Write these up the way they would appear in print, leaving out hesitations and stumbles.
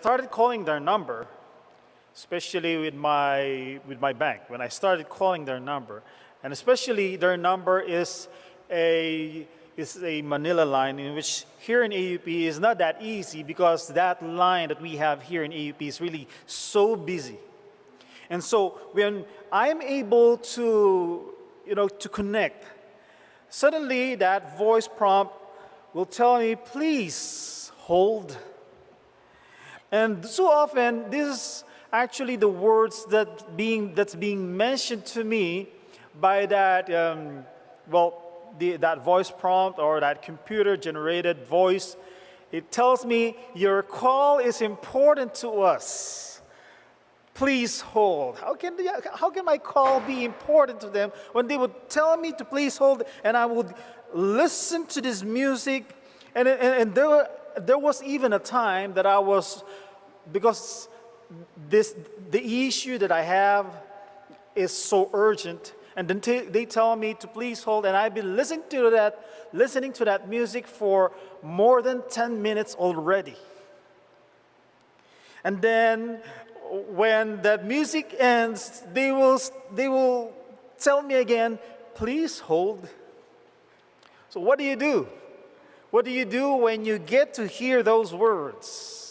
started calling their number, especially with my bank, when I started calling their number, and especially their number is a Manila line, in which here in AUP is not that easy because that line that we have here in AUP is really so busy. And so when I'm able to, to connect, suddenly that voice prompt will tell me, please hold. And so often, this is actually the words that's being mentioned to me by that, that voice prompt or that computer-generated voice. It tells me, your call is important to us. Please hold. How can my call be important to them when they would tell me to please hold, and I would listen to this music, and there was even a time that I was, because the issue that I have is so urgent, and then they tell me to please hold, and I've been listening to that music for more than 10 minutes already. And then when that music ends, they will tell me again, please hold. So what do you do? What do you do when you get to hear those words?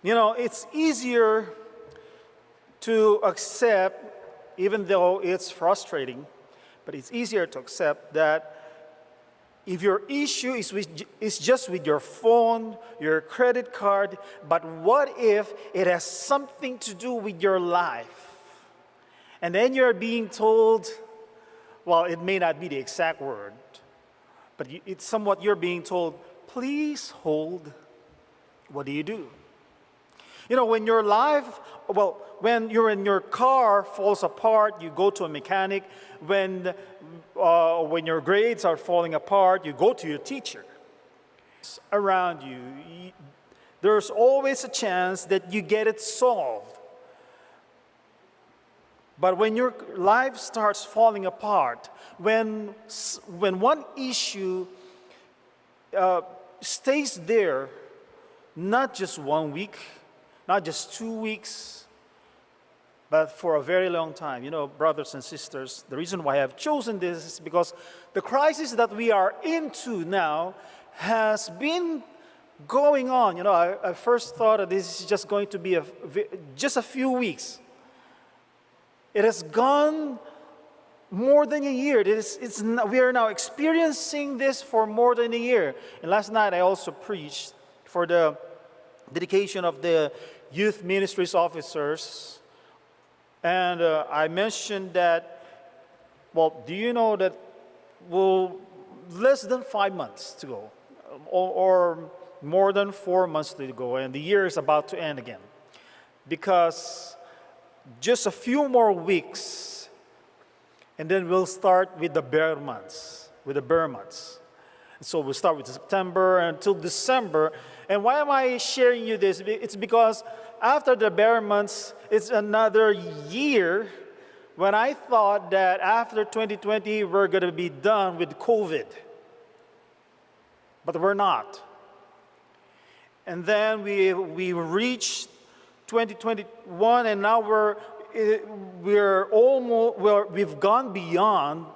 It's easier to accept, even though it's frustrating, but it's easier to accept that if your issue is just with your phone, your credit card, but what if it has something to do with your life? And then you're being told, well, it may not be the exact word, but it's somewhat you're being told, please hold. What do you do? When your life, when your car falls apart, you go to a mechanic. When your grades are falling apart, you go to your teacher. Around you, there's always a chance that you get it solved. But when your life starts falling apart, when one issue stays there, not just 1 week, not just 2 weeks, but for a very long time. Brothers and sisters, the reason why I've chosen this is because the crisis that we are into now has been going on. I first thought that this is just going to be just a few weeks. It has gone more than a year. We are now experiencing this for more than a year. And last night I also preached for the dedication of the youth ministries officers. And I mentioned that, do you know that less than 5 months to go, or more than 4 months to go, and the year is about to end again. Because just a few more weeks, and then we'll start with the bare months, So we'll start with September until December. And why am I sharing you this? It's because after the bare months, it's another year when I thought that after 2020, we're going to be done with COVID. But we're not. And then we reached 2021, and now we've gone beyond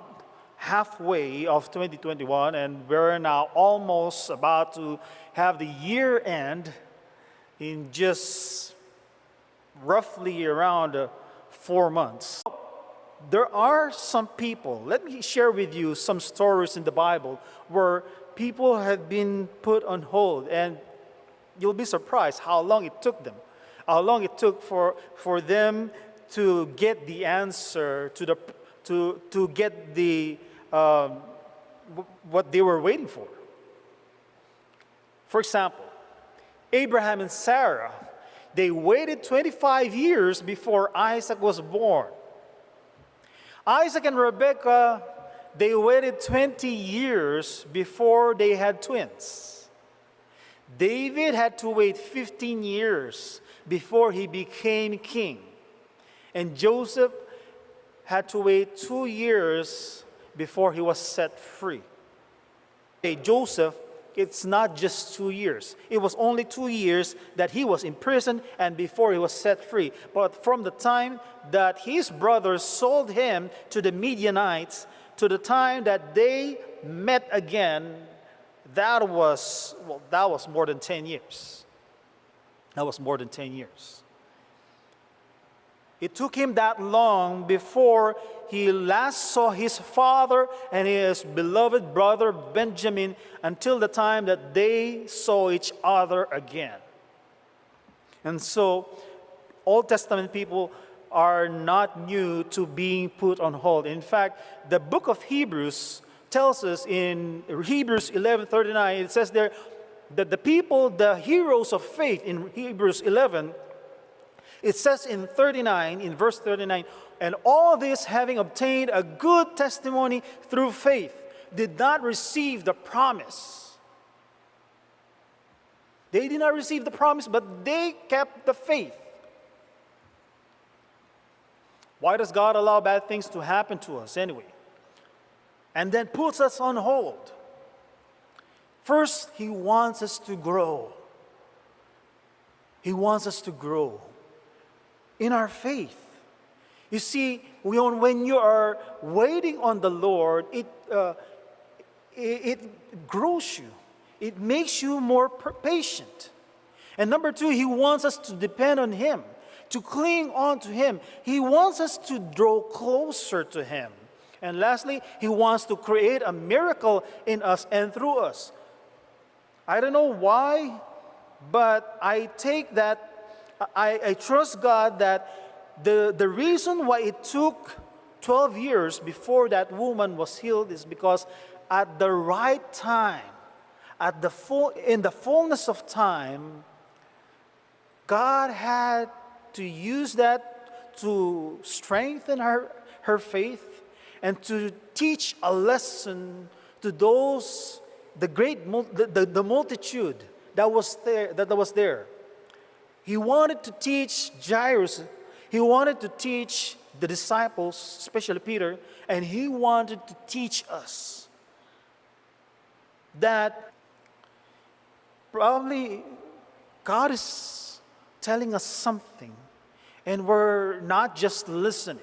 halfway of 2021, and we're now almost about to have the year end in just roughly around 4 months. There are some people, let me share with you some stories in the Bible where people have been put on hold, and you'll be surprised how long it took them. How long it took for them to get the answer to get the what they were waiting for. For example, Abraham and Sarah, they waited 25 years before Isaac was born. Isaac and Rebekah, they waited 20 years before they had twins. David had to wait 15 years before he became king. And Joseph had to wait 2 years before he was set free. Joseph it's not just 2 years. It was only 2 years that he was in prison and before he was set free. But from the time that his brothers sold him to the Midianites to the time that they met again, that was more than 10 years. That was more than 10 years. It took him that long before he last saw his father and his beloved brother Benjamin until the time that they saw each other again. And so, Old Testament people are not new to being put on hold. In fact, the book of Hebrews tells us in Hebrews 11:39, it says there that the people, the heroes of faith in Hebrews 11, it says in verse 39, and all this having obtained a good testimony through faith, did not receive the promise. They did not receive the promise, but they kept the faith. Why does God allow bad things to happen to us anyway? And then puts us on hold. First, He wants us to grow. He wants us to grow in our faith. You see, when you are waiting on the Lord, it grows you. It makes you more patient. And number two, He wants us to depend on Him, to cling on to Him. He wants us to draw closer to Him. And lastly, He wants to create a miracle in us and through us. I don't know why, but I take that, I trust God that the reason why it took 12 years before that woman was healed is because at the right time, in the fullness of time, God had to use that to strengthen her faith and to teach a lesson to those, the multitude that was there. He wanted to teach Jairus. He wanted to teach the disciples, especially Peter, and He wanted to teach us that probably God is telling us something, and we're not just listening.